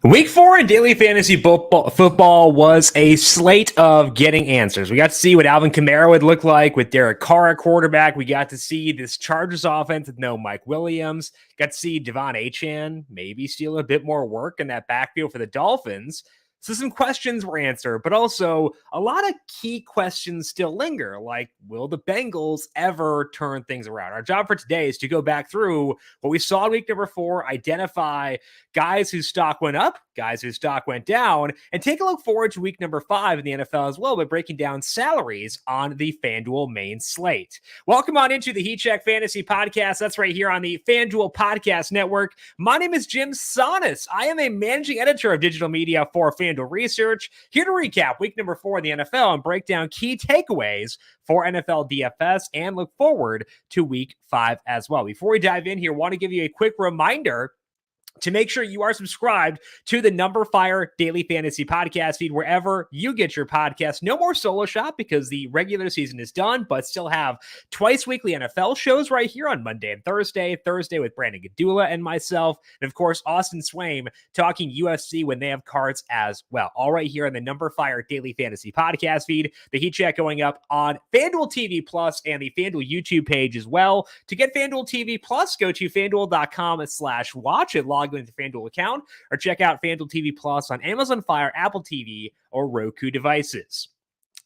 Week 4 in daily fantasy football was a slate of getting answers. We got to see what Alvin Kamara would look like with Derek Carr at quarterback. We got to see this Chargers offense with no Mike Williams. Got to see Devonta Anan maybe steal a bit more work in that backfield for the Dolphins. So some questions were answered, but also a lot of key questions still linger, like will the Bengals ever turn things around? Our job for today is to go back through what we saw in week number 4, identify guys whose stock went up, guys whose stock went down, and take a look forward to week number 5 in the NFL as well by breaking down salaries on the FanDuel main slate. Welcome on into the Heat Check Fantasy Podcast. That's right here on the FanDuel Podcast Network. My name is Jim Sonis. I am a managing editor of digital media for FanDuel Research, here to recap week number 4 in the NFL and break down key takeaways for NFL DFS and look forward to week 5 as well. Before we dive in here, I want to give you a quick reminder to make sure you are subscribed to the numberFire Daily Fantasy Podcast feed wherever you get your podcasts. No more solo shop because the regular season is done, but still have twice weekly NFL shows right here on Monday and Thursday. Thursday with Brandon Gadula and myself, and of course, Austin Swaim talking UFC when they have cards as well. All right here on the numberFire Daily Fantasy Podcast feed. The Heat Check going up on FanDuel TV Plus and the FanDuel YouTube page as well. To get FanDuel TV Plus, go to FanDuel.com/watch and log into the FanDuel account, or check out FanDuel TV Plus on Amazon Fire, Apple TV, or Roku devices.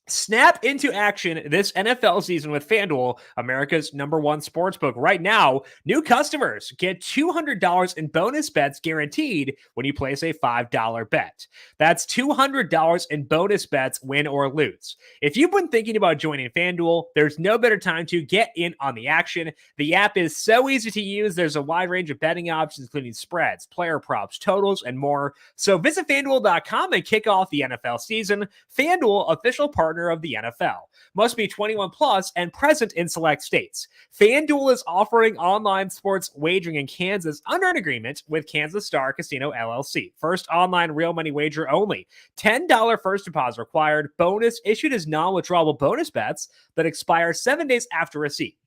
Snap into action this NFL season with FanDuel, America's #1 sportsbook. Right now, new customers get $200 in bonus bets guaranteed when you place a $5 bet. That's $200 in bonus bets, win or lose. If you've been thinking about joining FanDuel, there's no better time to get in on the action. The app is so easy to use. There's a wide range of betting options, including spreads, player props, totals, and more. So visit FanDuel.com and kick off the NFL season. FanDuel, official partner of the NFL. Must be 21 plus and present in select states. FanDuel is offering online sports wagering in Kansas under an agreement with Kansas Star Casino LLC. First online real money wager only. $10 first deposit required. Bonus issued as non-withdrawable bonus bets that expire 7 days after receipt.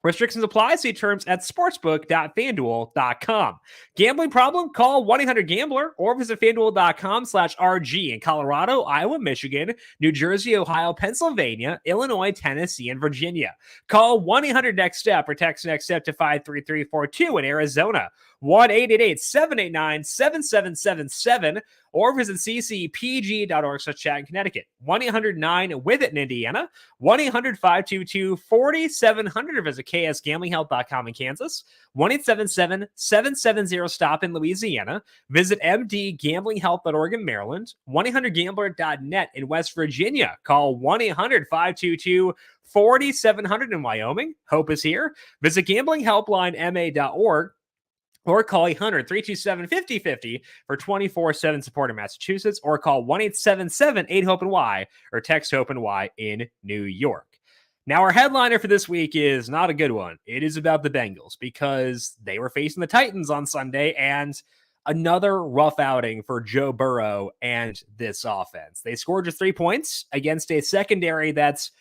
Restrictions apply. See terms at sportsbook.fanduel.com. Gambling problem? Call 1-800-GAMBLER or visit fanduel.com/RG in Colorado, Iowa, Michigan, New Jersey, Ohio, Pennsylvania, Illinois, Tennessee, and Virginia. Call 1-800-NEXT-STEP or text NEXT STEP to 53342 in Arizona. 1-888-789-7777 or visit ccpg.org/chat in Connecticut. 1-800-9-WITH-IT in Indiana. 1-800-522-4700 or visit ksgamblinghelp.com in Kansas. 1-877-770-STOP in Louisiana. Visit mdgamblinghelp.org in Maryland. 1-800-GAMBLER.net in West Virginia. Call 1-800-522-4700 in Wyoming. Hope is here. Visit gamblinghelplinema.org. or call 800-327-5050 for 24/7 support in Massachusetts, or call 1-877-8-HOPE-NY or text HOPE-NY in New York. Now, our headliner for this week is not a good one. It is about the Bengals because they were facing the Titans on Sunday, and another rough outing for Joe Burrow and this offense. They scored just 3 points against a secondary that's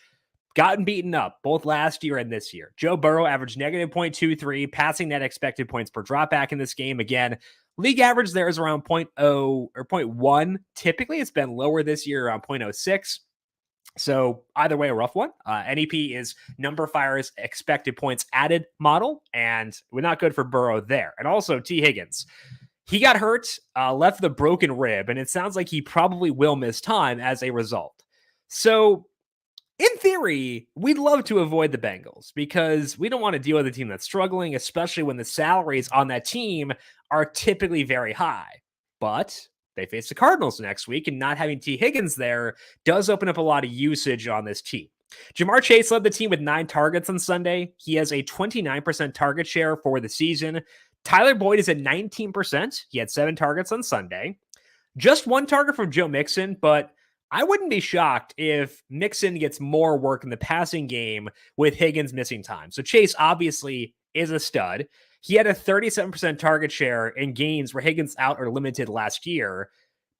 gotten beaten up both last year and this year. Joe Burrow averaged -0.23, passing net expected points per dropback in this game. Again, league average there is around 0.0 or 0.1. Typically, it's been lower this year, around 0.06. So either way, a rough one. NEP is numberFire's expected points added model, and we're not good for Burrow there. And also T. Higgins. He got hurt, left with a broken rib, and it sounds like he probably will miss time as a result. So in theory, we'd love to avoid the Bengals because we don't want to deal with a team that's struggling, especially when the salaries on that team are typically very high. But they face the Cardinals next week, and not having T. Higgins there does open up a lot of usage on this team. Jamar Chase led the team with 9 targets on Sunday. He has a 29% target share for the season. Tyler Boyd is at 19%. He had 7 targets on Sunday. Just 1 target from Joe Mixon, but I wouldn't be shocked if Mixon gets more work in the passing game with Higgins missing time. So Chase obviously is a stud. He had a 37% target share in games where Higgins out or limited last year.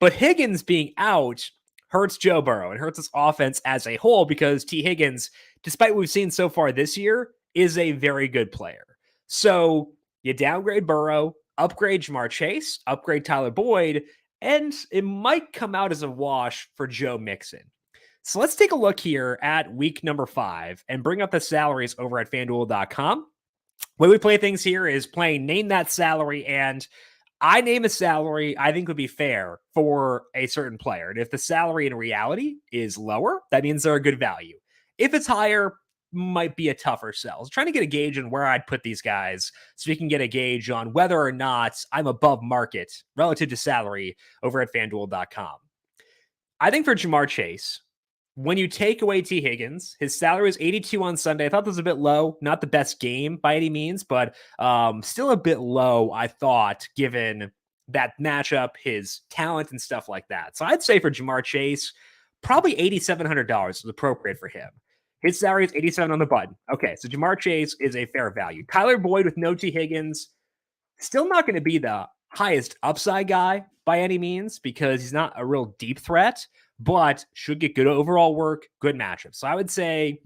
But Higgins being out hurts Joe Burrow and hurts his offense as a whole because T. Higgins, despite what we've seen so far this year, is a very good player. So you downgrade Burrow, upgrade Jamar Chase, upgrade Tyler Boyd, and it might come out as a wash for Joe Mixon. So let's take a look here at week number 5 and bring up the salaries over at FanDuel.com. The way we play things here is playing name that salary, and I name a salary I think would be fair for a certain player. And if the salary in reality is lower, that means they're a good value. If it's higher, might be a tougher sell. So trying to get a gauge on where I'd put these guys so we can get a gauge on whether or not I'm above market relative to salary over at FanDuel.com. I think for Jamar Chase, when you take away T. Higgins, his salary was 82 on Sunday. I thought that was a bit low. Not the best game by any means, but still a bit low, I thought, given that matchup, his talent, and stuff like that. So I'd say for Jamar Chase, probably $8,700 is appropriate for him. His salary is 87 on the button. Okay, so Jamar Chase is a fair value. Tyler Boyd with no T. Higgins, still not going to be the highest upside guy by any means because he's not a real deep threat, but should get good overall work, good matchup. So I would say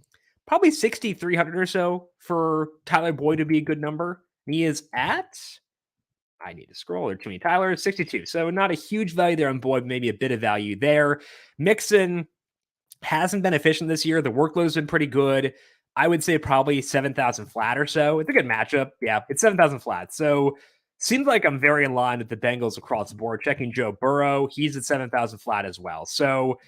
probably 6,300 or so for Tyler Boyd to be a good number. He is at, I need to scroll, there too many Tyler, 62. So not a huge value there on Boyd, maybe a bit of value there. Mixon hasn't been efficient this year. The workload's been pretty good. I would say probably 7,000 flat or so. It's a good matchup. Yeah, it's 7,000 flat. So seems like I'm very in line with the Bengals across the board. Checking Joe Burrow, he's at 7,000 flat as well. So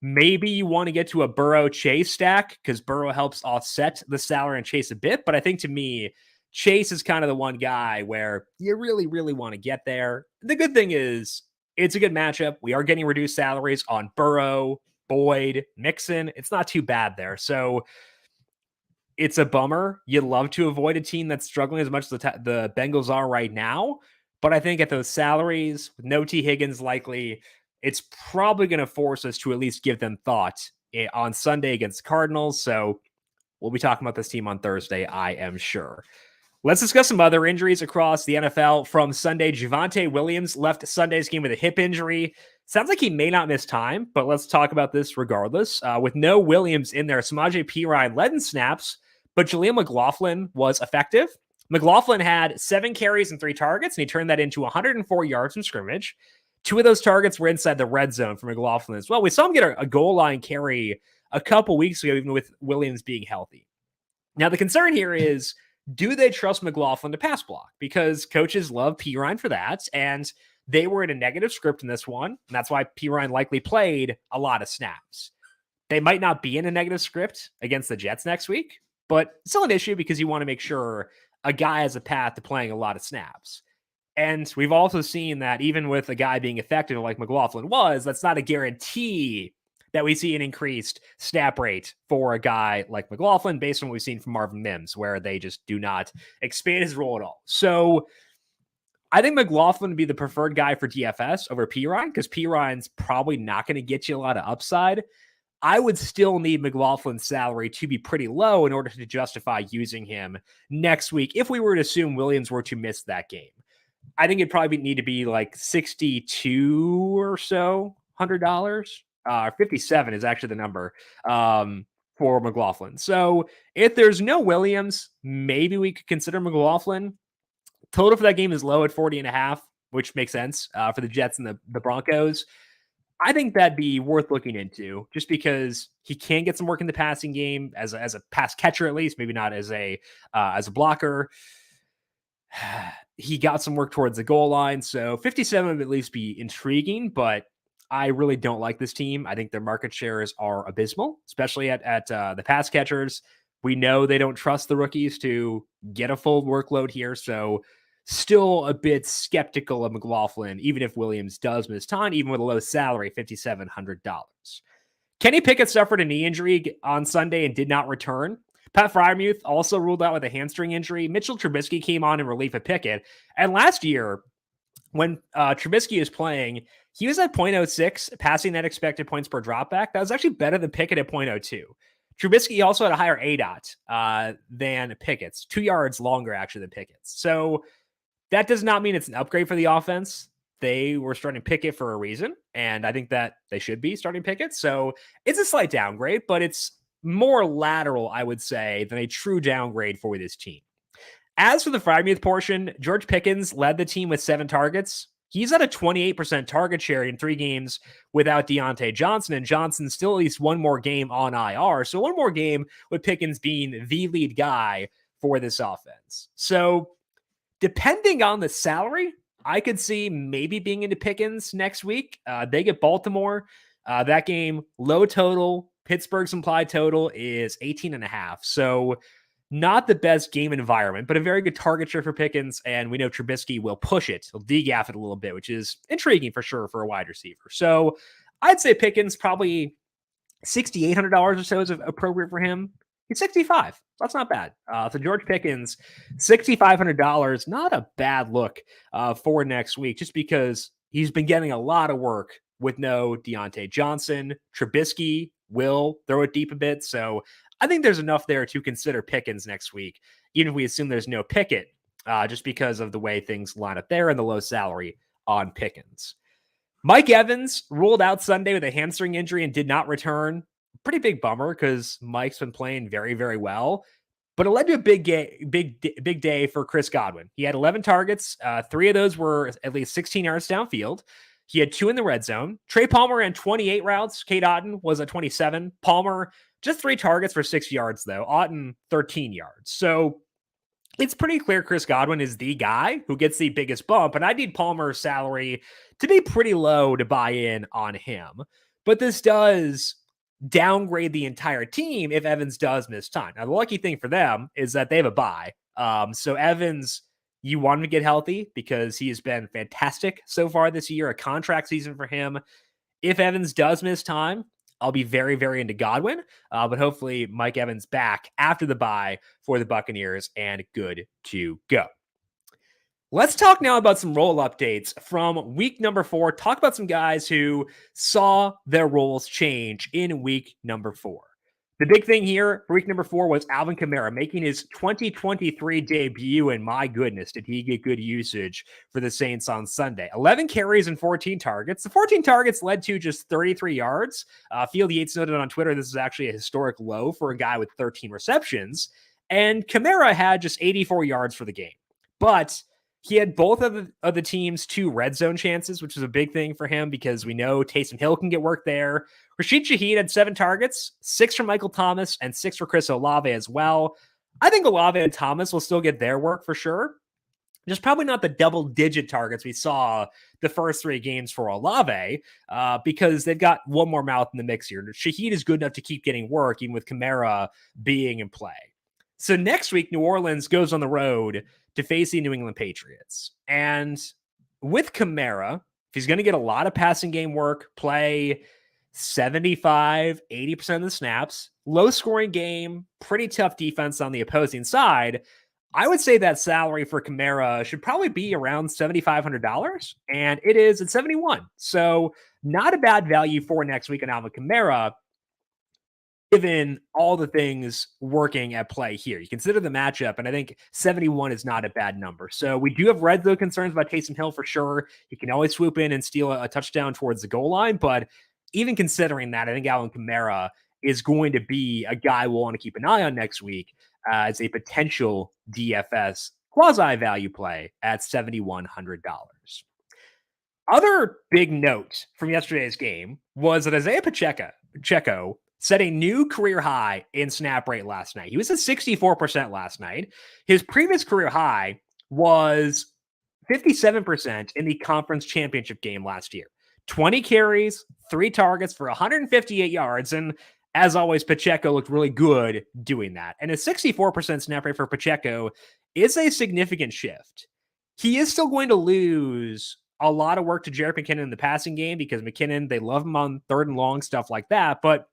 maybe you want to get to a Burrow Chase stack because Burrow helps offset the salary and Chase a bit. But I think to me, Chase is kind of the one guy where you really, really want to get there. The good thing is it's a good matchup. We are getting reduced salaries on Burrow, Boyd, Mixon. It's not too bad there. So it's a bummer. You'd love to avoid a team that's struggling as much as the Bengals are right now. But I think at those salaries, with no T. Higgins likely, it's probably going to force us to at least give them thought on Sunday against the Cardinals. So we'll be talking about this team on Thursday, I am sure. Let's discuss some other injuries across the NFL from Sunday. Javonte Williams left Sunday's game with a hip injury. Sounds like he may not miss time, but let's talk about this regardless. With no Williams in there, Samaje Perine led in snaps, but Jaleel McLaughlin was effective. McLaughlin had 7 carries and 3 targets, and he turned that into 104 yards from scrimmage. 2 of those targets were inside the red zone for McLaughlin as well. We saw him get a goal line carry a couple weeks ago, even with Williams being healthy. Now, the concern here is, do they trust McLaughlin to pass block? Because coaches love Perine for that, and they were in a negative script in this one, and that's why Perine likely played a lot of snaps. They might not be in a negative script against the Jets next week, but still an issue because you want to make sure a guy has a path to playing a lot of snaps. And we've also seen that even with a guy being effective like McLaughlin was, that's not a guarantee that we see an increased snap rate for a guy like McLaughlin based on what we've seen from Marvin Mims, where they just do not expand his role at all. So I think McLaughlin would be the preferred guy for DFS over Perine because Perine's probably not going to get you a lot of upside. I would still need McLaughlin's salary to be pretty low in order to justify using him next week if we were to assume Williams were to miss that game. I think it'd probably need to be like 62 or so $100. 57 is actually the number for McLaughlin. So if there's no Williams, maybe we could consider McLaughlin. Total for that game is low at 40.5, which makes sense for the Jets and the Broncos. I think that'd be worth looking into just because he can get some work in the passing game as a pass catcher, at least, maybe not as a blocker. He got some work towards the goal line. So 57 would at least be intriguing, but I really don't like this team. I think their market shares are abysmal, especially at the pass catchers. We know they don't trust the rookies to get a full workload here. So still a bit skeptical of McLaughlin, even if Williams does miss time, even with a low salary, $5,700. Kenny Pickett suffered a knee injury on Sunday and did not return. Pat Freiermuth also ruled out with a hamstring injury. Mitchell Trubisky came on in relief of Pickett. And last year, when Trubisky is playing, he was at 0.06 passing net expected points per dropback. That was actually better than Pickett at 0.02. Trubisky also had a higher ADOT than Pickett's, 2 yards longer actually than Pickett's. So that does not mean it's an upgrade for the offense. They were starting Pickett for a reason, and I think that they should be starting Pickett. So it's a slight downgrade, but it's more lateral, I would say, than a true downgrade for this team. As for the Freiermuth portion, George Pickens led the team with 7 targets. He's at a 28% target share in 3 games without Deontay Johnson, and Johnson's still at least one more game on IR. So one more game with Pickens being the lead guy for this offense. So depending on the salary, I could see maybe being into Pickens next week. They get Baltimore. That game, low total. Pittsburgh's implied total is 18.5. So not the best game environment, but a very good target share for Pickens. And we know Trubisky will push it. He'll degaff it a little bit, which is intriguing for sure for a wide receiver. So I'd say Pickens probably $6,800 or so is appropriate for him. He's 65. That's not bad. So George Pickens, $6,500, not a bad look for next week, just because he's been getting a lot of work with no Deontay Johnson. Trubisky will throw it deep a bit. So I think there's enough there to consider Pickens next week, even if we assume there's no Pickett, just because of the way things line up there and the low salary on Pickens. Mike Evans ruled out Sunday with a hamstring injury and did not return. Pretty big bummer because Mike's been playing very, very well. But it led to a big day for Chris Godwin. He had 11 targets. 3 of those were at least 16 yards downfield. He had 2 in the red zone. Trey Palmer ran 28 routes. Kate Otten was at 27. Palmer, just 3 targets for 6 yards, though. Otten, 13 yards. So it's pretty clear Chris Godwin is the guy who gets the biggest bump, and I need Palmer's salary to be pretty low to buy in on him. But this does downgrade the entire team if Evans does miss time. Now, the lucky thing for them is that they have a bye. So Evans, you want him to get healthy because he has been fantastic so far this year, a contract season for him. If Evans does miss time, I'll be very, very into Godwin, but hopefully Mike Evans back after the bye for the Buccaneers and good to go. Let's talk now about some role updates from week number 4. Talk about some guys who saw their roles change in week number 4. The big thing here for week number 4 was Alvin Kamara making his 2023 debut, and my goodness, did he get good usage for the Saints on Sunday. 11 carries and 14 targets. The 14 targets led to just 33 yards. Field Yates noted on Twitter this is actually a historic low for a guy with 13 receptions, and Kamara had just 84 yards for the game. But he had both of the team's 2 red zone chances, which is a big thing for him because we know Taysom Hill can get work there. Rashid Shaheed had 7 targets, 6 for Michael Thomas and 6 for Chris Olave as well. I think Olave and Thomas will still get their work for sure. Just probably not the double-digit targets we saw the first 3 games for Olave because they've got one more mouth in the mix here. Shaheed is good enough to keep getting work, even with Kamara being in play. So next week, New Orleans goes on the road to face the New England Patriots. And with Kamara, if he's going to get a lot of passing game work, play 75, 80% of the snaps, low scoring game, pretty tough defense on the opposing side, I would say that salary for Kamara should probably be around $7,500, and it is at 71. So not a bad value for next week on Alvin Kamara, given all the things working at play here. You consider the matchup, and I think 71 is not a bad number. So we do have red zone concerns about Taysom Hill for sure. He can always swoop in and steal a touchdown towards the goal line, but even considering that, I think Alvin Kamara is going to be a guy we'll want to keep an eye on next week as a potential DFS quasi-value play at $7,100. Other big note from yesterday's game was that Isaiah Pacheco set a new career high in snap rate last night. He was at 64% last night. His previous career high was 57% in the conference championship game last year. 20 carries, 3 targets for 158 yards. And as always, Pacheco looked really good doing that. And a 64% snap rate for Pacheco is a significant shift. He is still going to lose a lot of work to Jerick McKinnon in the passing game because McKinnon, they love him on 3rd and long, stuff like that. But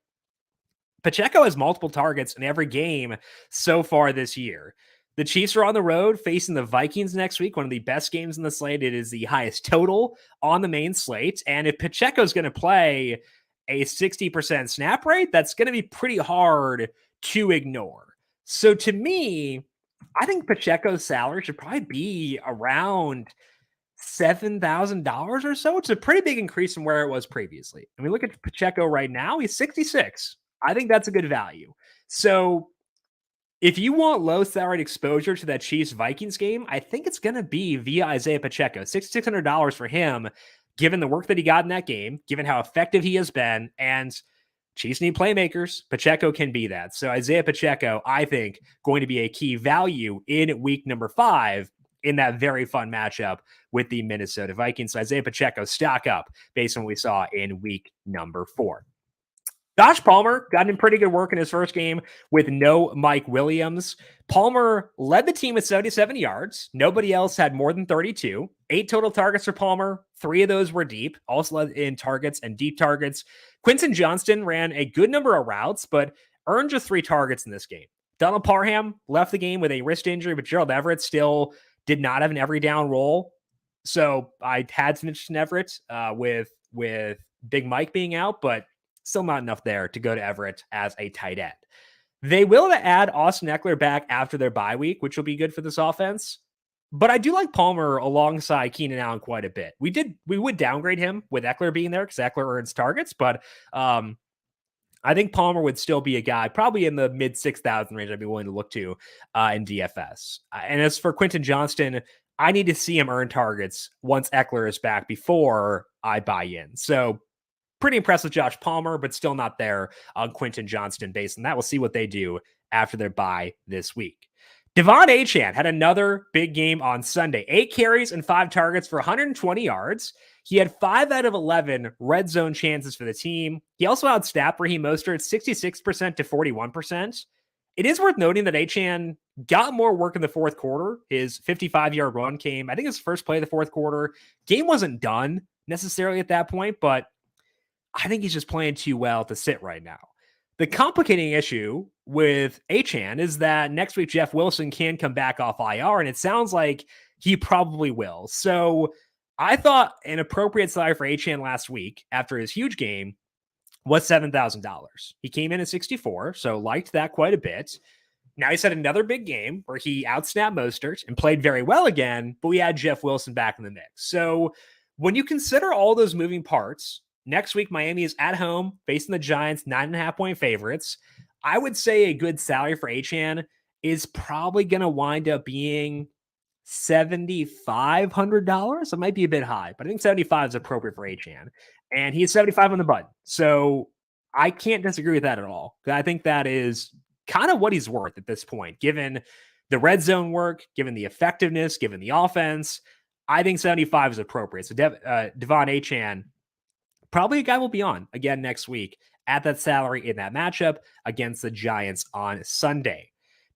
Pacheco has multiple targets in every game so far this year. The Chiefs are on the road facing the Vikings next week, one of the best games in the slate. It is the highest total on the main slate. And if Pacheco's going to play a 60% snap rate, that's going to be pretty hard to ignore. So to me, I think Pacheco's salary should probably be around $7,000 or so. It's a pretty big increase from where it was previously. And we look at Pacheco right now, he's 66. I think that's a good value. So If you want low salaried exposure to that Chiefs Vikings game, I think it's going to be via Isaiah Pacheco. $6,600 for him, given the work that he got in that game, given how effective he has been, and Chiefs need playmakers. Pacheco can be that. So Isaiah Pacheco, I think, going to be a key value in week number 5 in that very fun matchup with the Minnesota Vikings. So Isaiah Pacheco, stock up based on what we saw in week number 4. Josh Palmer got in pretty good work in his first game with no Mike Williams. Palmer led the team with 77 yards. Nobody else had more than 32. 8 total targets for Palmer. 3 of those were deep, also led in targets and deep targets. Quinton Johnston ran a good number of routes, but earned just 3 targets in this game. Donald Parham left the game with a wrist injury, but Gerald Everett still did not have an every down role. So I had some interest in Everett with Big Mike being out, but still not enough there to go to Everett as a tight end. They will add Austin Eckler back after their bye week, which will be good for this offense. But I do like Palmer alongside Keenan Allen quite a bit. We would downgrade him with Eckler being there because Eckler earns targets, but I think Palmer would still be a guy probably in the mid 6,000 range I'd be willing to look to in DFS. And as for Quinton Johnston, I need to see him earn targets once Eckler is back before I buy in. So pretty impressed with Josh Palmer, but still not there on Quinton Johnston based on that. We'll see what they do after their bye this week. Devon Achane had another big game on Sunday. 8 carries and 5 targets for 120 yards. He had 5 out of 11 red zone chances for the team. He also outstat Raheem Mostert 66% to 41%. It is worth noting that Achane got more work in the fourth quarter. His 55-yard run came, I think, his first play of the fourth quarter. Game wasn't done necessarily at that point, but I think he's just playing too well to sit right now. The complicating issue with Achane is that next week Jeff Wilson can come back off IR, and it sounds like he probably will. So I thought an appropriate salary for Achane last week after his huge game was $7,000. He came in at 64, so liked that quite a bit. Now he's had another big game where he outsnapped Mostert and played very well again, but we had Jeff Wilson back in the mix. So when you consider all those moving parts, next week, Miami is at home facing the Giants, 9.5-point favorites. I would say a good salary for Achane is probably going to wind up being $7,500. It might be a bit high, but I think 75 is appropriate for Achane. And he's 75 on the button. So I can't disagree with that at all. I think that is kind of what he's worth at this point, given the red zone work, given the effectiveness, given the offense. I think 75 is appropriate. So Devon Achane, probably a guy will be on again next week at that salary in that matchup against the Giants on Sunday.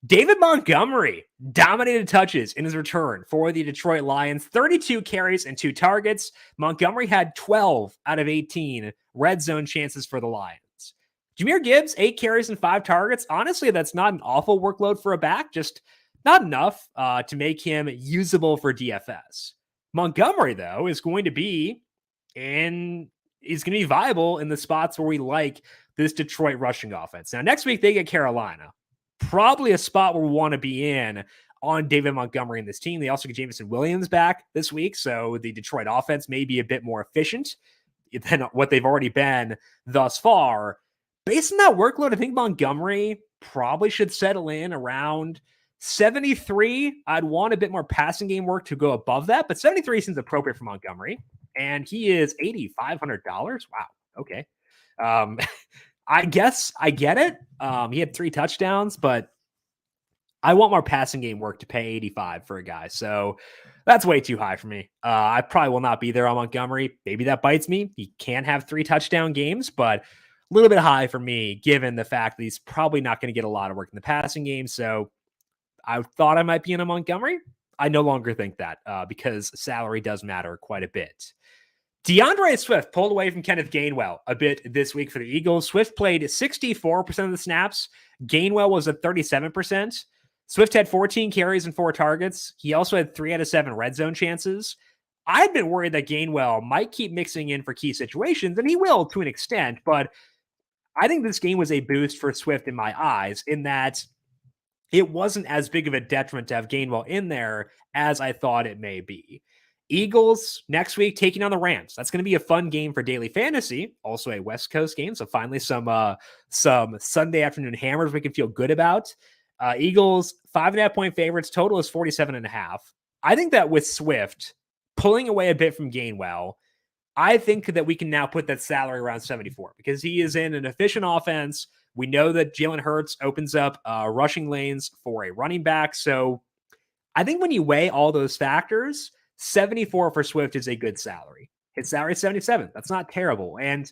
David Montgomery dominated touches in his return for the Detroit Lions, 32 carries and 2 targets. Montgomery had 12 out of 18 red zone chances for the Lions. Jahmyr Gibbs, 8 carries and 5 targets. Honestly, that's not an awful workload for a back, just not enough to make him usable for DFS. Montgomery, though, is going to be viable in the spots where we like this Detroit rushing offense. Now, next week, they get Carolina. Probably a spot where we want to be in on David Montgomery and this team. They also get Jameson Williams back this week, so the Detroit offense may be a bit more efficient than what they've already been thus far. Based on that workload, I think Montgomery probably should settle in around 73. I'd want a bit more passing game work to go above that, but 73 seems appropriate for Montgomery. And he is $8,500. Wow. Okay. I guess I get it. He had 3 touchdowns, but I want more passing game work to pay 85 for a guy. So that's way too high for me. I probably will not be there on Montgomery. Maybe that bites me. He can have 3 touchdown games, but a little bit high for me, given the fact that he's probably not going to get a lot of work in the passing game. So I thought I might be in a Montgomery. I no longer think that because salary does matter quite a bit. DeAndre Swift pulled away from Kenneth Gainwell a bit this week for the Eagles. Swift played 64% of the snaps. Gainwell was at 37%. Swift had 14 carries and 4 targets. He also had 3 out of 7 red zone chances. I've been worried that Gainwell might keep mixing in for key situations, and he will to an extent, but I think this game was a boost for Swift in my eyes in that it wasn't as big of a detriment to have Gainwell in there as I thought it may be. Eagles next week taking on the Rams. That's going to be a fun game for daily fantasy. Also a West Coast game. So finally some Sunday afternoon hammers we can feel good about. Eagles, 5.5-point favorites. Total is 47.5. I think that with Swift pulling away a bit from Gainwell, I think that we can now put that salary around 74 because he is in an efficient offense. We know that Jalen Hurts opens up rushing lanes for a running back. So I think when you weigh all those factors, 74 for Swift is a good salary. His salary is 77. That's not terrible. And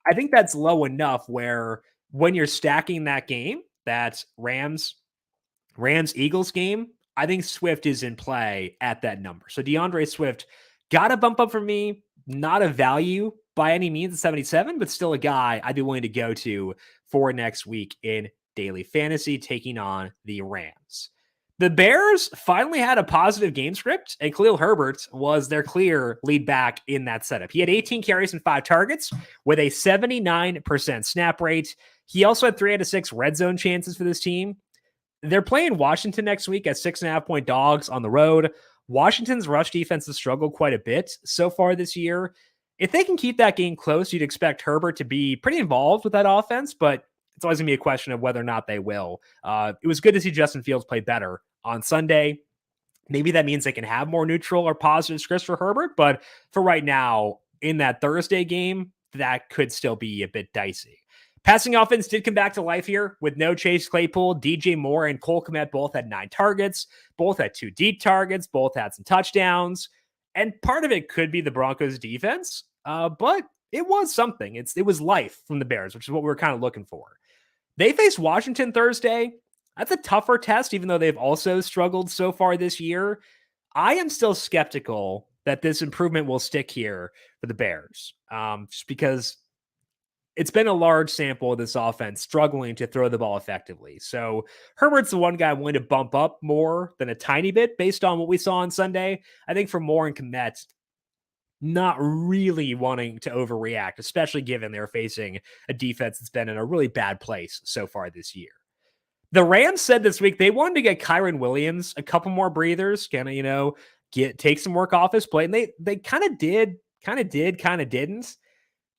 I think that's low enough where when you're stacking that game, that Rams-Eagles game, I think Swift is in play at that number. So DeAndre Swift got a bump up for me. Not a value by any means at 77, but still a guy I'd be willing to go to for next week in daily fantasy, taking on the Rams. The Bears finally had a positive game script, and Khalil Herbert was their clear lead back in that setup. He had 18 carries and 5 targets with a 79% snap rate. He also had 3 out of 6 red zone chances for this team. They're playing Washington next week as 6.5-point dogs on the road. Washington's rush defense has struggled quite a bit so far this year. If they can keep that game close, you'd expect Herbert to be pretty involved with that offense, but it's always going to be a question of whether or not they will. It was good to see Justin Fields play better on Sunday. Maybe that means they can have more neutral or positive scripts for Herbert, but for right now, in that Thursday game, that could still be a bit dicey. Passing offense did come back to life here with no Chase Claypool. DJ Moore and Cole Kmet both had 9 targets, both had 2 deep targets, both had some touchdowns. And part of it could be the Broncos defense, but it was something. It was life from the Bears, which is what we were kind of looking for. They face Washington Thursday. That's a tougher test, even though they've also struggled so far this year. I am still skeptical that this improvement will stick here for the Bears, just because it's been a large sample of this offense struggling to throw the ball effectively. So Herbert's the one guy I'm willing to bump up more than a tiny bit based on what we saw on Sunday. I think for Moore and Kmet, not really wanting to overreact, especially given they're facing a defense that's been in a really bad place so far this year. The Rams said this week they wanted to get Kyren Williams a couple more breathers, take some work off his plate. And they kind of didn't.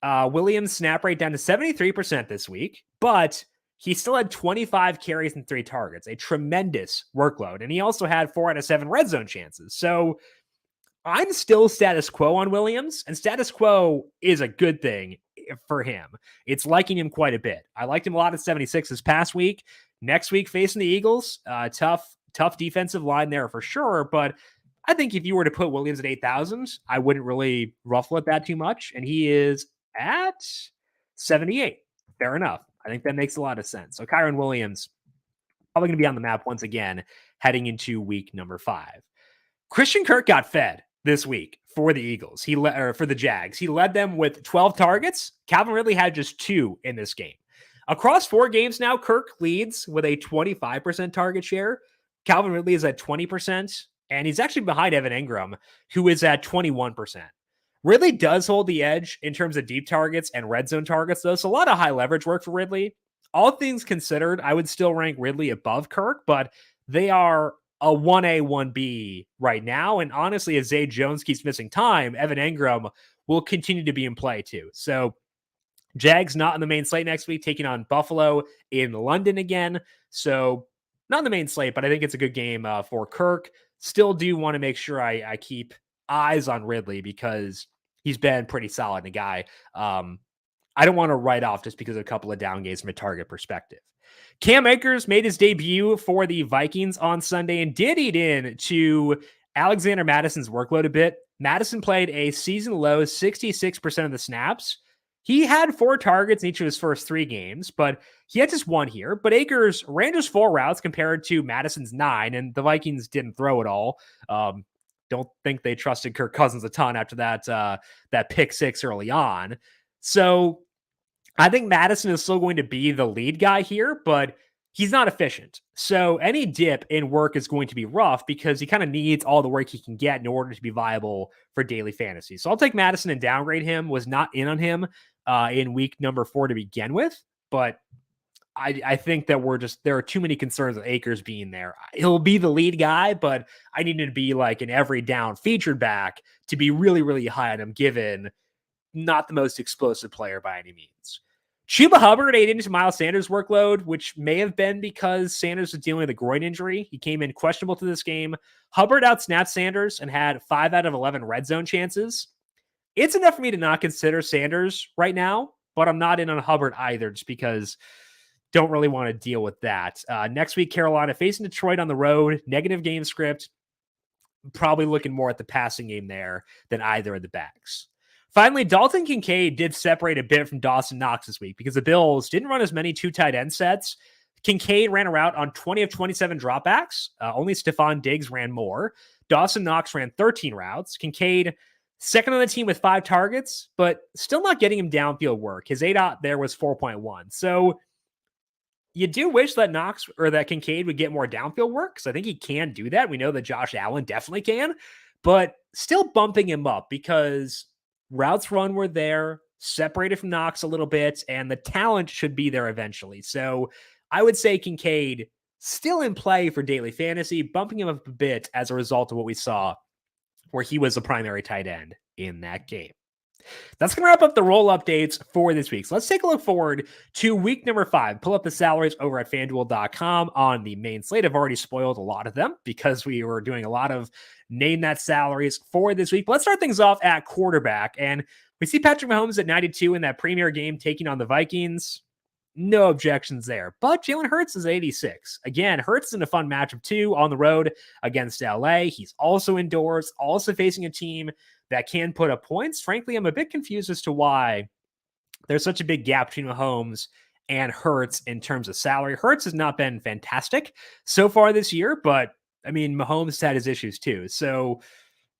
Williams' snap rate down to 73% this week, but he still had 25 carries and 3 targets, a tremendous workload. And he also had 4 out of 7 red zone chances. So I'm still status quo on Williams, and status quo is a good thing for him. It's liking him quite a bit. I liked him a lot at 76 this past week. Next week facing the Eagles, tough defensive line there for sure, but I think if you were to put Williams at 8,000, I wouldn't really ruffle at that too much, and he is at 78. Fair enough. I think that makes a lot of sense. So Kyren Williams probably going to be on the map once again heading into week number 5. Christian Kirk got fed this week for the Eagles. For the Jags. He led them with 12 targets. Calvin Ridley had just 2 in this game. Across 4 games now, Kirk leads with a 25% target share. Calvin Ridley is at 20%, and he's actually behind Evan Engram, who is at 21%. Ridley does hold the edge in terms of deep targets and red zone targets, though. So a lot of high leverage work for Ridley. All things considered, I would still rank Ridley above Kirk, but they are a 1A, 1B right now. And honestly, if Zay Jones keeps missing time, Evan Engram will continue to be in play too. So Jags not in the main slate next week, taking on Buffalo in London again. So not in the main slate, but I think it's a good game for Kirk. Still do want to make sure I keep eyes on Ridley because he's been pretty solid. A guy I don't want to write off just because of a couple of down games from a target perspective. Cam Akers made his debut for the Vikings on Sunday and did eat in to Alexander Madison's workload a bit. Madison played a season low 66% of the snaps. He had 4 targets in each of his first 3 games, but he had just 1 here. But Akers ran just 4 routes compared to Madison's 9, and the Vikings didn't throw it all. Don't think they trusted Kirk Cousins a ton after that pick 6 early on. So I think Madison is still going to be the lead guy here, but he's not efficient. So any dip in work is going to be rough because he kind of needs all the work he can get in order to be viable for daily fantasy. So I'll take Madison and downgrade him. Was not in on him in week number 4 to begin with, but I think that there are too many concerns with Akers being there. He'll be the lead guy, but I need him to be like an every down featured back to be really, really high on him, given not the most explosive player by any means. Chuba Hubbard ate into Miles Sanders' workload, which may have been because Sanders was dealing with a groin injury. He came in questionable to this game. Hubbard outsnapped Sanders and had 5 out of 11 red zone chances. It's enough for me to not consider Sanders right now, but I'm not in on Hubbard either just because don't really want to deal with that. Next week, Carolina facing Detroit on the road, negative game script. Probably looking more at the passing game there than either of the backs. Finally, Dalton Kincaid did separate a bit from Dawson Knox this week because the Bills didn't run as many 2 tight end sets. Kincaid ran a route on 20 of 27 dropbacks. Only Stephon Diggs ran more. Dawson Knox ran 13 routes. Kincaid, second on the team with 5 targets, but still not getting him downfield work. His ADOT there was 4.1. So you do wish that Knox or that Kincaid would get more downfield work because I think he can do that. We know that Josh Allen definitely can, but still bumping him up because routes run were there, separated from Knox a little bit, and the talent should be there eventually. So I would say Kincaid still in play for daily fantasy, bumping him up a bit as a result of what we saw where he was the primary tight end in that game. That's going to wrap up the roll updates for this week. So let's take a look forward to week number 5. Pull up the salaries over at FanDuel.com on the main slate. I've already spoiled a lot of them because we were doing a lot of name that salaries for this week. But let's start things off at quarterback. And we see Patrick Mahomes at 92 in that premier game taking on the Vikings. No objections there. But Jalen Hurts is 86. Again, Hurts is in a fun matchup too on the road against LA. He's also indoors, also facing a team that can put up points. Frankly, I'm a bit confused as to why there's such a big gap between Mahomes and Hurts in terms of salary. Hurts has not been fantastic so far this year, but I mean, Mahomes had his issues too. So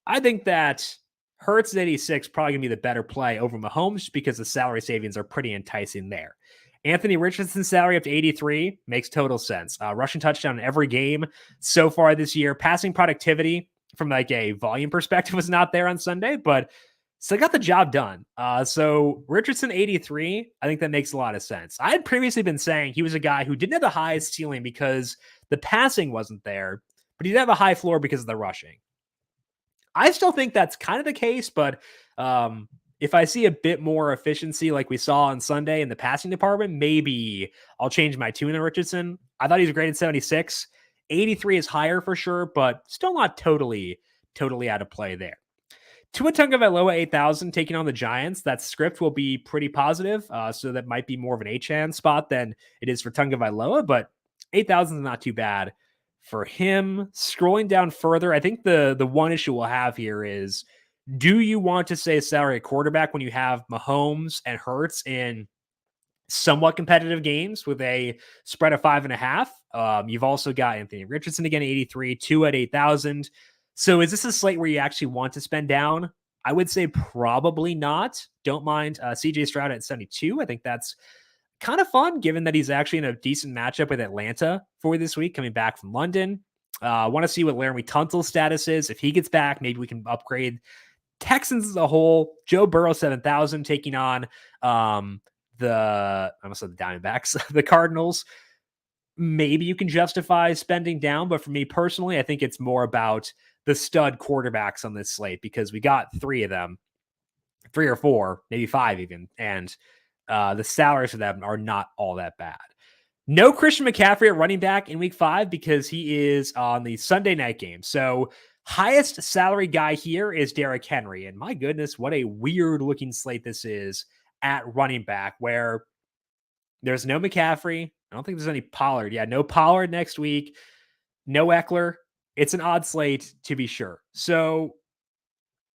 I think that Hurts at 86 probably going to be the better play over Mahomes just because the salary savings are pretty enticing there. Anthony Richardson's salary up to 83 makes total sense. Rushing touchdown in every game so far this year. Passing productivity from like a volume perspective was not there on Sunday, but still got the job done. So Richardson 83, I think that makes a lot of sense. I had previously been saying he was a guy who didn't have the highest ceiling because the passing wasn't there, but he did have a high floor because of the rushing. I still think that's kind of the case, but if I see a bit more efficiency like we saw on Sunday in the passing department, maybe I'll change my tune on Richardson. I thought he was great at 76. 83 is higher for sure, but still not totally out of play there. Tua Tagovailoa 8,000 taking on the Giants. That script will be pretty positive, so that might be more of an H-hand spot than it is for Tagovailoa, but 8,000 is not too bad for him. Scrolling down further, I think the one issue we'll have here is, do you want to say salary at quarterback when you have Mahomes and Hurts in somewhat competitive games with a spread of 5.5? You've also got Anthony Richardson again, 83, 2 at 8,000. So is this a slate where you actually want to spend down? I would say probably not. Don't mind CJ Stroud at 72. I think that's kind of fun given that he's actually in a decent matchup with Atlanta for this week, coming back from London. Want to see what Laramie Tunsil's status is. If he gets back, maybe we can upgrade Texans as a whole. Joe Burrow 7,000 taking on I almost said the Diamondbacks, the Cardinals. Maybe you can justify spending down, but for me personally, I think it's more about the stud quarterbacks on this slate because we got 3 of them, 3 or 4, maybe 5 even, and the salaries for them are not all that bad. No Christian McCaffrey at running back in week 5 because he is on the Sunday night game. So highest salary guy here is Derrick Henry. And my goodness, what a weird looking slate this is at running back where there's no McCaffrey. I don't think there's any Pollard. Yeah, no Pollard next week. No Eckler. It's an odd slate to be sure. So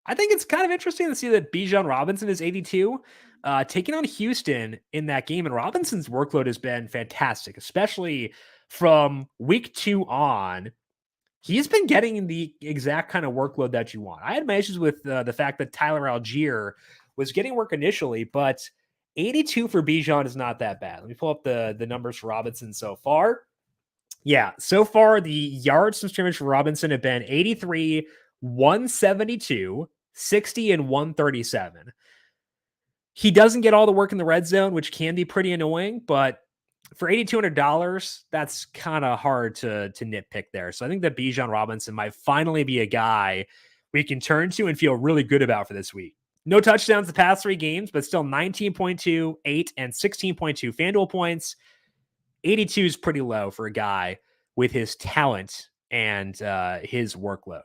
I think it's kind of interesting to see that Bijan Robinson is 82, taking on Houston in that game. And Robinson's workload has been fantastic, especially from week 2 on. He's been getting the exact kind of workload that you want. I had my issues with the fact that Tyler Algier was getting work initially, but 82 for Bijan is not that bad. Let me pull up the numbers for Robinson so far. Yeah, so far the yards from scrimmage for Robinson have been 83, 172, 60, and 137. He doesn't get all the work in the red zone, which can be pretty annoying, but for $8,200, that's kind of hard to nitpick there. So I think that Bijan Robinson might finally be a guy we can turn to and feel really good about for this week. No touchdowns the past 3 games, but still 19.2, 8, and 16.2 FanDuel points. 82 is pretty low for a guy with his talent and his workload.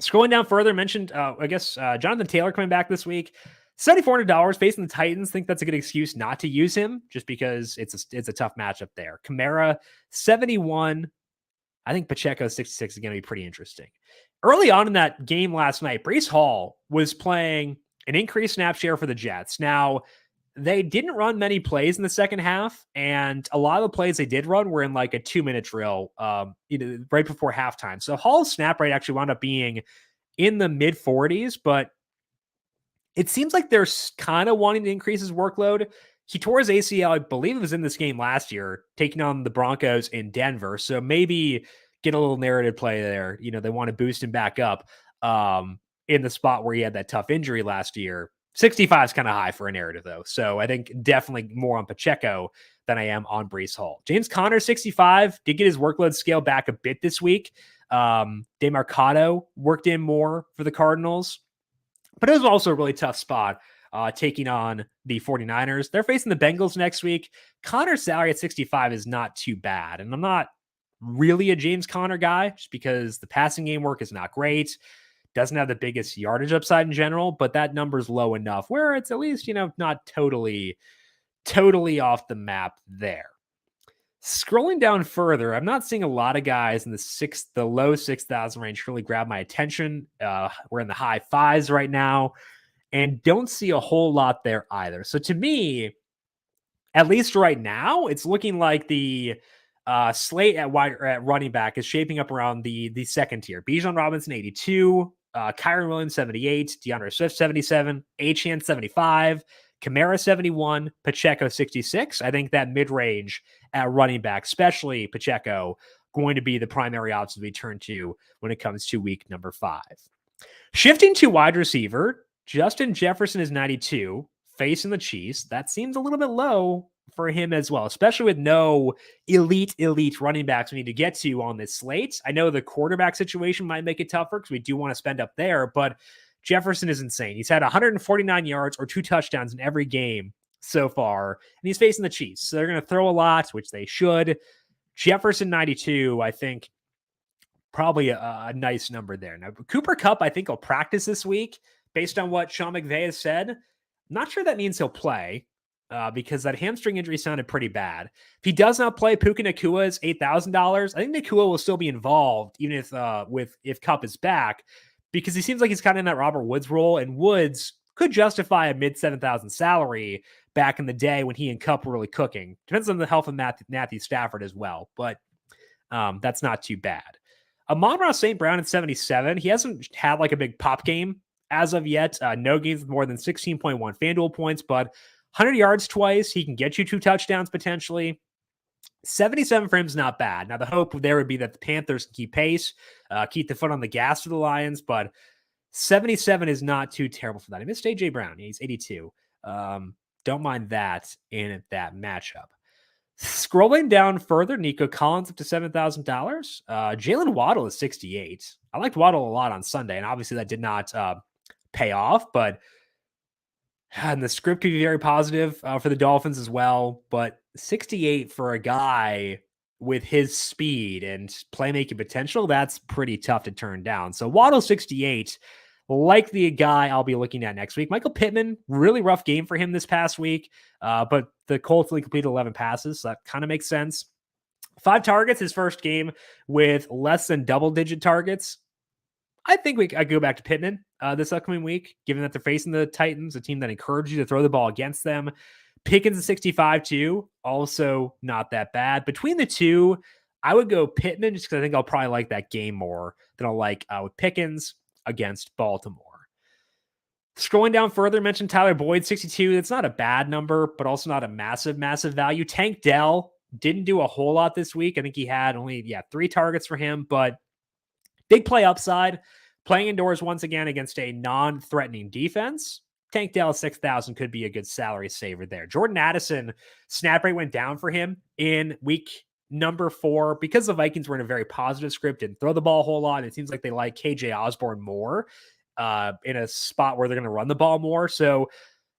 Scrolling down further, mentioned, Jonathan Taylor coming back this week. $7,400 facing the Titans. Think that's a good excuse not to use him just because it's a tough matchup there. Kamara, 71. I think Peko 66 is going to be pretty interesting. Early on in that game last night, Breece Hall was playing an increased snap share for the Jets. Now, they didn't run many plays in the second half, and a lot of the plays they did run were in like a 2-minute drill, right before halftime. So Hall's snap rate actually wound up being in the mid 40s, but it seems like they're kind of wanting to increase his workload. He tore his ACL, I believe it was in this game last year, taking on the Broncos in Denver. So maybe get a little narrative play there. They want to boost him back up in the spot where he had that tough injury last year. 65 is kind of high for a narrative, though. So I think definitely more on Peko than I am on Breece Hall. James Conner, 65, did get his workload scale back a bit this week. DeMarcado worked in more for the Cardinals, but it was also a really tough spot taking on the 49ers. They're facing the Bengals next week. Conner's salary at 65 is not too bad, and I'm not really a James Conner guy just because the passing game work is not great. Doesn't have the biggest yardage upside in general, but that number's low enough where it's at least, not totally off the map there. Scrolling down further, I'm not seeing a lot of guys in the low 6,000 range really grab my attention. We're in the high 5s right now and don't see a whole lot there either. So to me, at least right now, it's looking like the slate at running back is shaping up around the second tier. Bijan Robinson, 82. Kyren Williams, 78. DeAndre Swift, 77. Achane, 75. Kamara, 71. Peko, 66. I think that mid-range at running back, especially Peko, going to be the primary option we turn to when it comes to week number 5. Shifting to wide receiver, Justin Jefferson is 92. Facing the Chiefs. That seems a little bit low for him as well, especially with no elite running backs we need to get to on this slate. I know the quarterback situation might make it tougher because we do want to spend up there, but Jefferson is insane. He's had 149 yards or 2 touchdowns in every game so far, and he's facing the Chiefs. So they're going to throw a lot, which they should. Jefferson 92, I think, probably a nice number there. Now, Cooper Kupp, I think, will practice this week based on what Sean McVay has said. Not sure that means he'll play because that hamstring injury sounded pretty bad. If he does not play, Puka Nacua is $8,000. I think Nacua will still be involved even if Kupp is back because he seems like he's kind of in that Robert Woods role, and Woods could justify a mid-7,000 salary back in the day when he and Kupp were really cooking. Depends on the health of Matthew Stafford as well, but that's not too bad. Amon-Ra St. Brown at 77. He hasn't had like a big pop game as of yet. No games with more than 16.1 FanDuel points, but 100 yards twice. He can get you 2 touchdowns potentially. 77 for him is not bad. Now, the hope there would be that the Panthers can keep pace, keep the foot on the gas for the Lions, but 77 is not too terrible for that. I missed A.J. Brown. He's 82. Don't mind that in that matchup. Scrolling down further, Nico Collins up to $7,000. Jaylen Waddle is 68. I liked Waddle a lot on Sunday, and obviously that did not pay off, but and the script could be very positive for the Dolphins as well. But 68 for a guy with his speed and playmaking potential, that's pretty tough to turn down. So Waddle 68, like the guy I'll be looking at next week. Michael Pittman, really rough game for him this past week, but the Colts only completed 11 passes, so that kind of makes sense. 5 targets his first game with less than double-digit targets. I think I go back to Pittman this upcoming week, given that they're facing the Titans, a team that encourages you to throw the ball against them. Pickens at 65 too, also not that bad. Between the two, I would go Pittman just because I think I'll probably like that game more than I'll like with Pickens against Baltimore. Scrolling down further, mentioned Tyler Boyd, 62. That's not a bad number, but also not a massive value. Tank Dell didn't do a whole lot this week. I think he had only 3 targets for him, but big play upside. Playing indoors once again against a non-threatening defense. Tank Dell 6,000 could be a good salary saver there. Jordan Addison, snap rate went down for him in week number 4 because the Vikings were in a very positive script and throw the ball a whole lot. It seems like they like KJ Osborne more. in a spot where they're going to run the ball more. So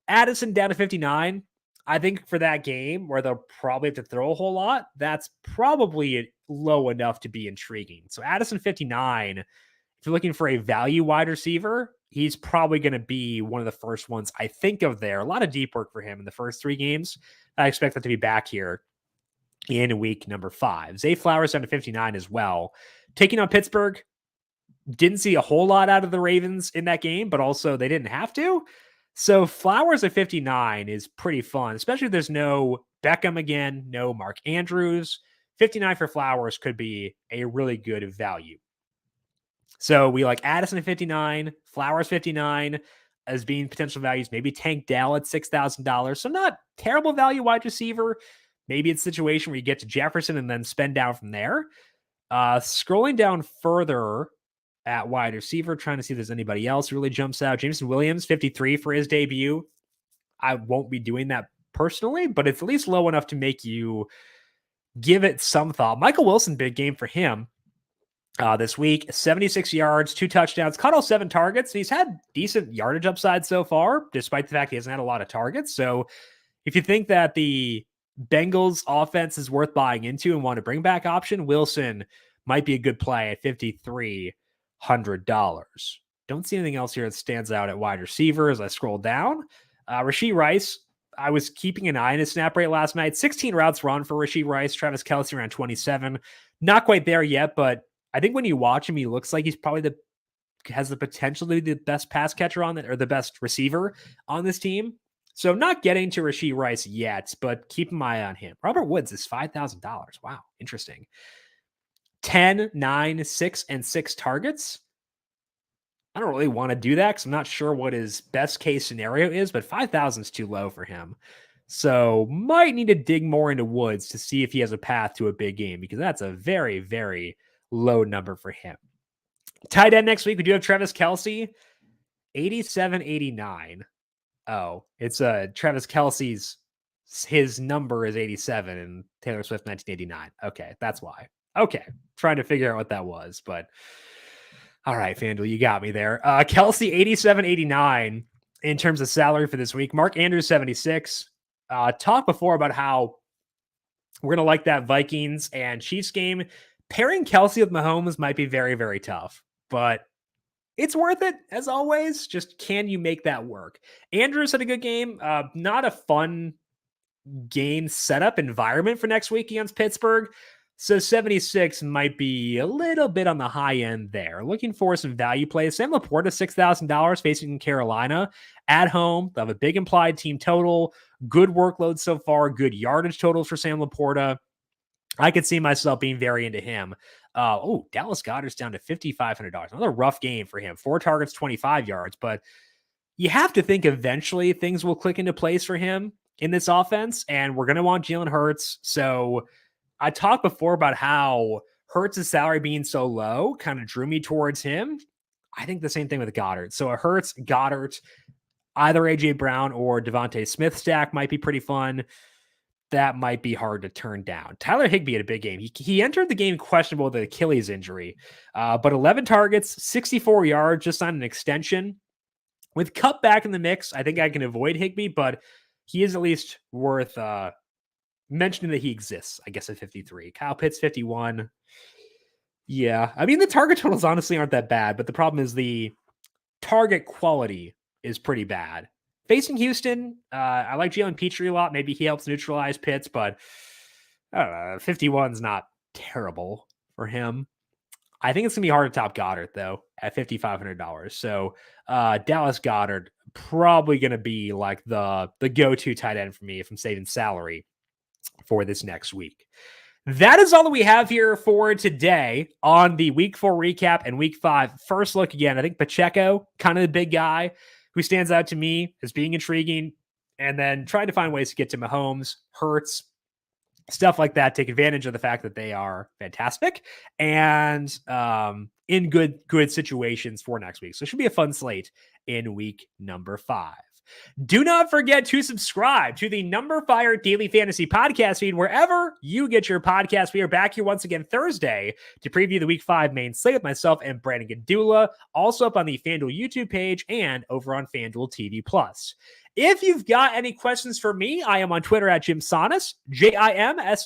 Addison down to 59. I think for that game where they'll probably have to throw a whole lot, that's probably low enough to be intriguing. So Addison 59, if you're looking for a value wide receiver, he's probably going to be one of the first ones I think of there. A lot of deep work for him in the first 3 games. I expect that to be back here in week number 5. Zay Flowers down to 59 as well. Taking on Pittsburgh, didn't see a whole lot out of the Ravens in that game, but also they didn't have to. So Flowers at 59 is pretty fun, especially if there's no Beckham again, no Mark Andrews. 59 for Flowers could be a really good value. So we like Addison at 59, Flowers 59 as being potential values. Maybe Tank Dell at $6,000. So not terrible value wide receiver. Maybe it's a situation where you get to Jefferson and then spend down from there. Scrolling down further at wide receiver, trying to see if there's anybody else who really jumps out. Jameson Williams, 53 for his debut. I won't be doing that personally, but it's at least low enough to make you give it some thought. Michael Wilson, big game for him this week. 76 yards, 2 touchdowns, caught all 7 targets. He's had decent yardage upside so far, despite the fact he hasn't had a lot of targets. So if you think that the Bengals offense is worth buying into and want to bring back option, Wilson might be a good play at $5,300. Don't see anything else here that stands out at wide receiver as I scroll down. Rashee Rice, I was keeping an eye on his snap rate last night. 16 routes run for Rashee Rice. Travis Kelce around 27. Not quite there yet, but I think when you watch him, he looks like he's probably has the potential to be the best pass catcher on it, or the best receiver on this team. So not getting to Rashee Rice yet, but keep an eye on him. Robert Woods is $5,000. Wow, interesting. 10, 9, 6, and 6 targets. I don't really want to do that because I'm not sure what his best case scenario is, but 5,000 is too low for him. So might need to dig more into Woods to see if he has a path to a big game, because that's a very, very low number for him. Tight end next week, we do have Travis Kelce, 87-89. Oh, it's Travis Kelce's, his number is 87 and Taylor Swift 1989. Okay, that's why. Okay, trying to figure out what that was, but all right, FanDuel, you got me there. Kelce 87-89 in terms of salary for this week. Mark Andrews 76. Talked before about how we're gonna like that Vikings and Chiefs game. Pairing Kelce with Mahomes might be very, very tough, but it's worth it, as always. Just can you make that work? Andrews had a good game. Not a fun game setup environment for next week against Pittsburgh. So 76 might be a little bit on the high end there. Looking for some value plays. Sam Laporta, $6,000 facing Carolina at home. They have a big implied team total. Good workload so far. Good yardage totals for Sam Laporta. I could see myself being very into him. Dallas Goedert's down to $5,500. Another rough game for him. 4 targets, 25 yards. But you have to think eventually things will click into place for him in this offense. And we're going to want Jalen Hurts. So I talked before about how Hurts' salary being so low kind of drew me towards him. I think the same thing with Goddard. So a Hurts, Goddard, either A.J. Brown or Devontae Smith stack might be pretty fun. That might be hard to turn down. Tyler Higbee had a big game. He entered the game questionable with an Achilles injury, but 11 targets, 64 yards, just on an extension. With Kupp back in the mix, I think I can avoid Higbee, but he is at least worth mentioning that he exists, I guess, at 53. Kyle Pitts, 51. Yeah, I mean, the target totals honestly aren't that bad, but the problem is the target quality is pretty bad. Facing Houston, I like Jalen Petrie a lot. Maybe he helps neutralize Pitts, but 51's not terrible for him. I think it's going to be hard to top Goddard, though, at $5,500. So Dallas Goedert, probably going to be like the go-to tight end for me if I'm saving salary for this next week. That is all that we have here for today on the Week 4 recap and Week 5 first look. Again, I think Pacheco, kind of the big guy who stands out to me as being intriguing, and then trying to find ways to get to Mahomes, Hurts, stuff like that. Take advantage of the fact that they are fantastic and in good situations for next week. So it should be a fun slate in week number 5. Do not forget to subscribe to the numberFire Daily Fantasy Podcast feed wherever you get your podcast. We are back here once again Thursday to preview the Week 5 main slate with myself and Brandon Gadula, also up on the FanDuel YouTube page and over on FanDuel TV+. If you've got any questions for me, I am on Twitter at Jim Sannes, JimSannes.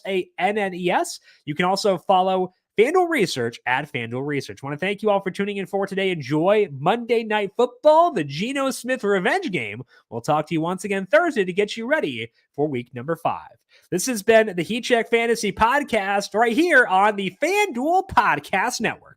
You can also follow FanDuel Research at FanDuel Research. I want to thank you all for tuning in for today. Enjoy Monday Night Football, the Geno Smith revenge game. We'll talk to you once again Thursday to get you ready for week number 5. This has been the Heat Check Fantasy Podcast right here on the FanDuel Podcast Network.